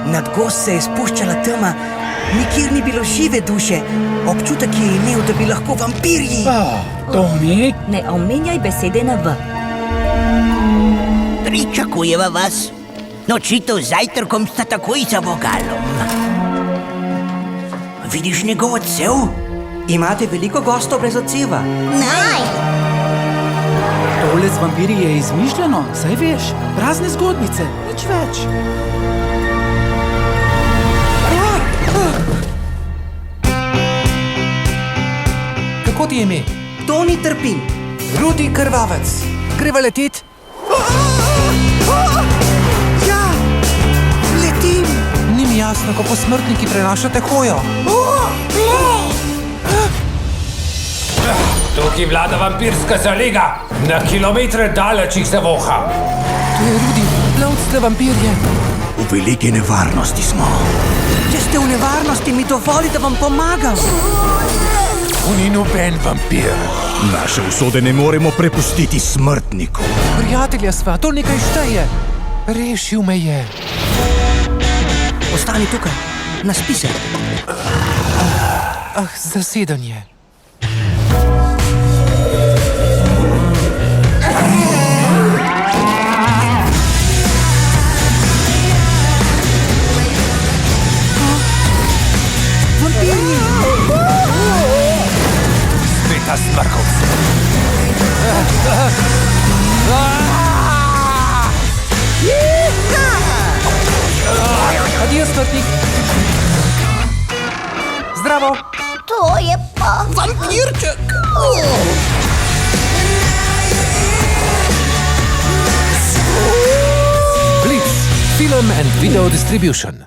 Nad gozd se je spuščala tema, nikjer ni bilo žive duše. Občutek je imel, da bi lahko vampirji. Tomi? Ne omenjaj besede na V. Pričakujeva vas. Nočitev z zajtrkom sta takoj za vogalom. Vidiš njegov odsev? Imate veliko gostov brez odseva. Naj! Tole z vampiri je izmišljeno, saj veš, prazne zgodbice, nič več. Kako ti je ime? Toni Trpin. Rudi Krvavec. Greva letet? Ja, letim. Ni mi jasno, kako smrtniki prenašate hojo. Tukaj vlada vampirska zalega. Na kilometre daleč jih se voha. To je Rudi, plavcte vampirje. V veliki nevarnosti smo. Če ste v nevarnosti, mi dovoli, da vam pomagam. Tu ni noben vampir. Naše usode ne moremo prepustiti smrtniku. Prijatelja sva, to nekaj šteje. Rešil me je. Ostani tukaj, naspi se. Zasedanje. Sveta smrkovca. Adijo, smrtnik. Zdravo. To je pa vampirček. Blitz, film and video distribution.